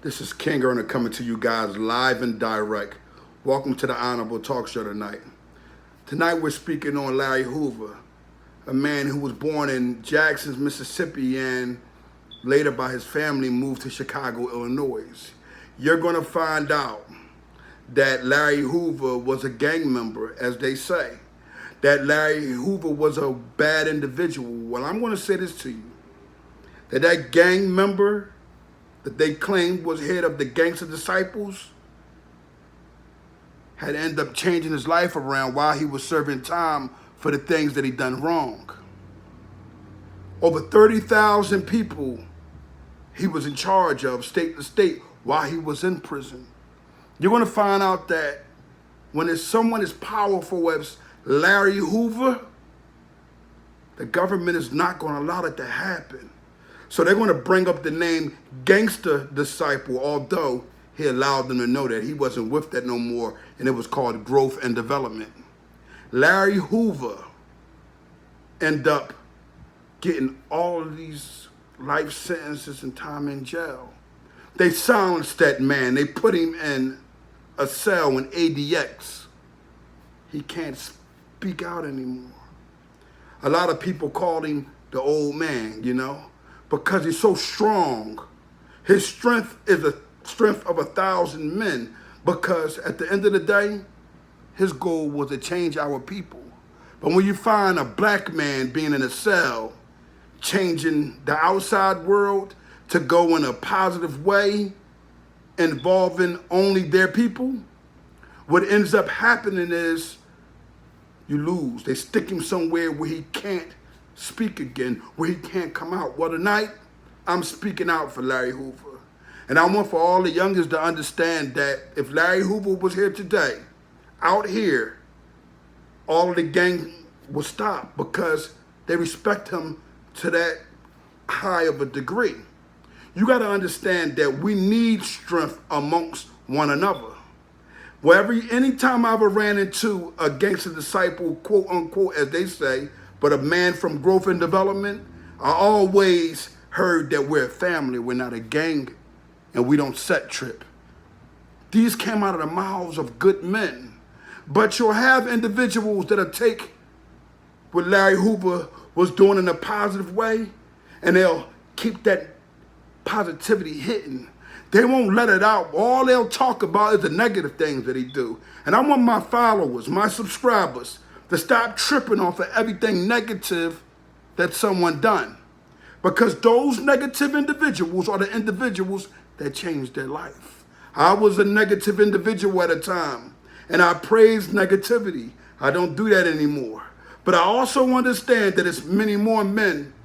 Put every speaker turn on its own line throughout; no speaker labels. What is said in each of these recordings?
This is King Earner coming to you guys live and direct. Welcome to the Honorable Talk Show tonight. Tonight we're speaking on Larry Hoover, a man who was born in Jackson, Mississippi, and later by his family moved to Chicago, Illinois. You're going to find out that Larry Hoover was a gang member, as they say. That Larry Hoover was a bad individual. Well, I'm going to say this to you. That gang member that they claimed was head of the Gangster Disciples had ended up changing his life around while he was serving time for the things that he done wrong. Over 30,000 people he was in charge of, state to state, while he was in prison. You're going to find out that when there's someone as powerful as Larry Hoover, the government is not going to allow it to happen. So they're going to bring up the name Gangster Disciple, although he allowed them to know that he wasn't with that no more, and it was called Growth and Development. Larry Hoover ended up getting all of these life sentences and time in jail. They silenced that man. They put him in a cell in ADX. He can't speak out anymore. A lot of people called him the old man, because he's so strong. His strength is the strength of 1,000 men, because at the end of the day, his goal was to change our people. But when you find a black man being in a cell, changing the outside world to go in a positive way, involving only their people, what ends up happening is you lose. They stick him somewhere where he can't speak again, where he can't come out. Well, tonight, I'm speaking out for Larry Hoover. And I want for all the youngers to understand that if Larry Hoover was here today, out here, all of the gang would stop because they respect him to that high of a degree. You got to understand that we need strength amongst one another. Anytime I ever ran into a gangster disciple, quote unquote, as they say, but a man from growth and development, I always heard that we're a family, we're not a gang, and we don't set trip. These came out of the mouths of good men. But you'll have individuals that'll take what Larry Hoover was doing in a positive way, and they'll keep that positivity hitting. They won't let it out. All they'll talk about is the negative things that he do. And I want my followers, my subscribers, to stop tripping off of everything negative that someone done. Because those negative individuals are the individuals that changed their life. I was a negative individual at a time, and I praised negativity. I don't do that anymore. But I also understand that it's many more men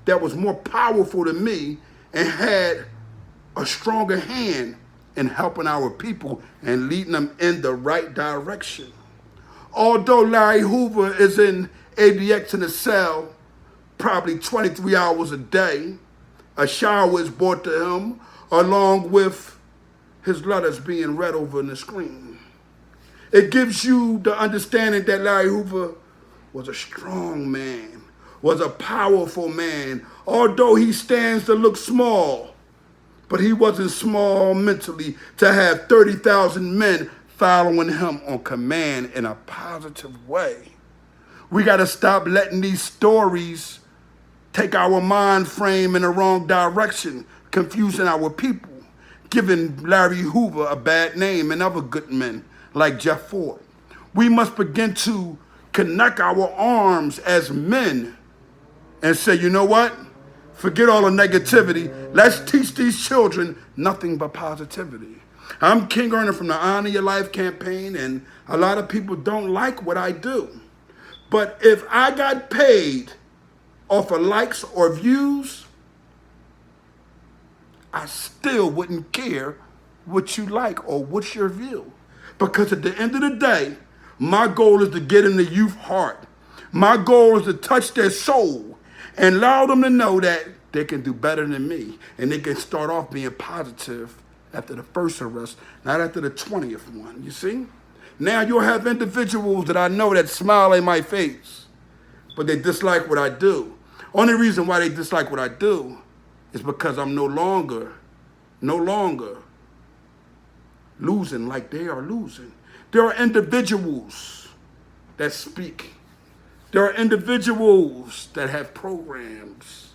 that was more powerful than me and had a stronger hand in helping our people and leading them in the right direction. Although Larry Hoover is in ADX in a cell probably 23 hours a day, a shower is brought to him along with his letters being read over the screen. It gives you the understanding that Larry Hoover was a strong man, was a powerful man, although he stands to look small. But he wasn't small mentally to have 30,000 men following him on command in a positive way. We got to stop letting these stories take our mind frame in the wrong direction, confusing our people, giving Larry Hoover a bad name and other good men like Jeff Ford. We must begin to connect our arms as men and say, you know what? Forget all the negativity. Let's teach these children nothing but positivity. I'm King Earner from the Honor Your Life campaign, and a lot of people don't like what I do. But if I got paid off of likes or views, I still wouldn't care what you like or what's your view. Because at the end of the day, my goal is to get in the youth heart. My goal is to touch their soul and allow them to know that they can do better than me. And they can start off being positive after the first arrest, not after the 20th one, you see? Now you'll have individuals that I know that smile in my face, but they dislike what I do. Only reason why they dislike what I do is because I'm no longer no longer losing like they are losing. There are individuals that speak. There are individuals that have programs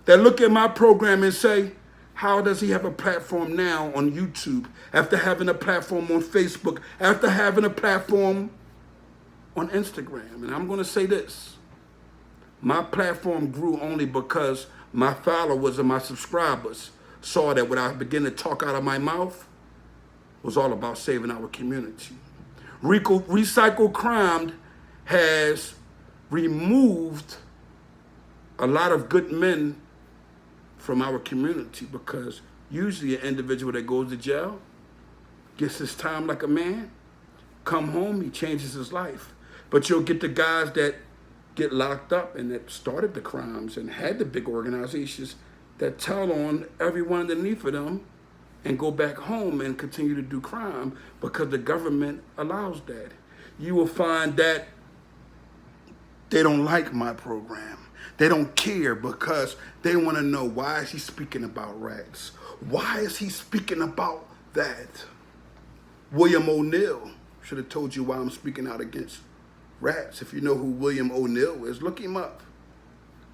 that look at my program and say, how does he have a platform now on YouTube after having a platform on Facebook, after having a platform on Instagram? And I'm going to say this. My platform grew only because my followers and my subscribers saw that what I began to talk out of my mouth was all about saving our community. Recycle crime has removed a lot of good men from our community, because usually an individual that goes to jail gets his time like a man, come home, he changes his life. But you'll get the guys that get locked up and that started the crimes and had the big organizations that tell on everyone underneath of them and go back home and continue to do crime because the government allows that. You will find that they don't like my program. They don't care because they want to know, why is he speaking about rats? Why is he speaking about that? William O'Neill should have told you why I'm speaking out against rats. If you know who William O'Neill is, look him up.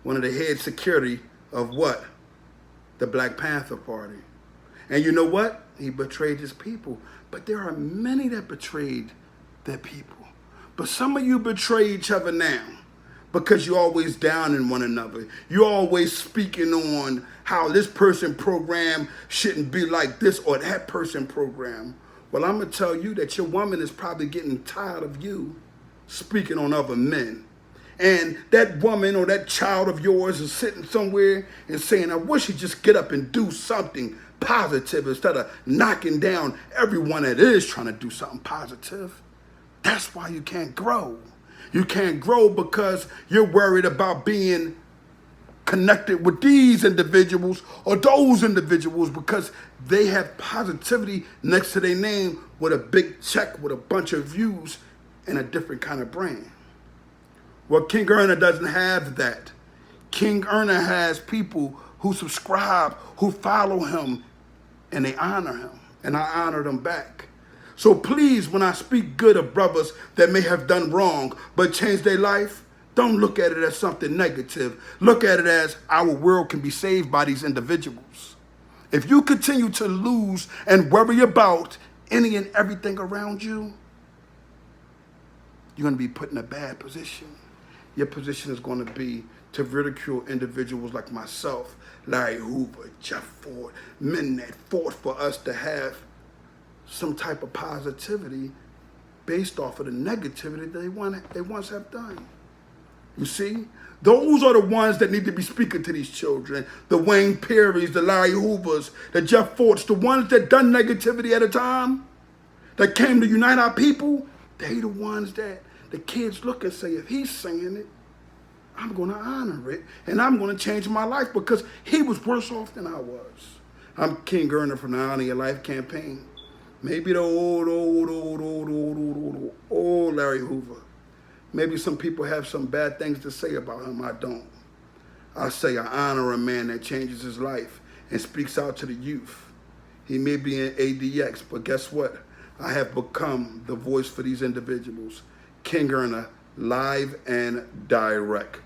One of the head security of what? The Black Panther Party. And you know what? He betrayed his people. But there are many that betrayed their people. But some of you betray each other now because you're always down in one another. You're always speaking on how this person program shouldn't be like this or that person program. Well, I'm going to tell you that your woman is probably getting tired of you speaking on other men. And that woman or that child of yours is sitting somewhere and saying, I wish he'd just get up and do something positive instead of knocking down everyone that is trying to do something positive. That's why you can't grow. You can't grow because you're worried about being connected with these individuals or those individuals because they have positivity next to their name with a big check with a bunch of views and a different kind of brand. Well, King Erna doesn't have that. King Erna has people who subscribe, who follow him, and they honor him. And I honor them back. So please, when I speak good of brothers that may have done wrong but changed their life, don't look at it as something negative. Look at it as our world can be saved by these individuals. If you continue to lose and worry about any and everything around you, you're going to be put in a bad position. Your position is going to be to ridicule individuals like myself, Larry Hoover, Jeff Ford, men that fought for us to have some type of positivity based off of the negativity that they once have done. You see? Those are the ones that need to be speaking to these children. The Wayne Perrys, the Larry Hoovers, the Jeff Fords, the ones that done negativity at a time, that came to unite our people, they the ones that the kids look and say, if he's saying it, I'm going to honor it, and I'm going to change my life because he was worse off than I was. I'm King Erna from the Honor Your Life campaign. Maybe the old Larry Hoover. Maybe some people have some bad things to say about him. I don't. I say I honor a man that changes his life and speaks out to the youth. He may be in ADX, but guess what? I have become the voice for these individuals. King Erna, live and direct.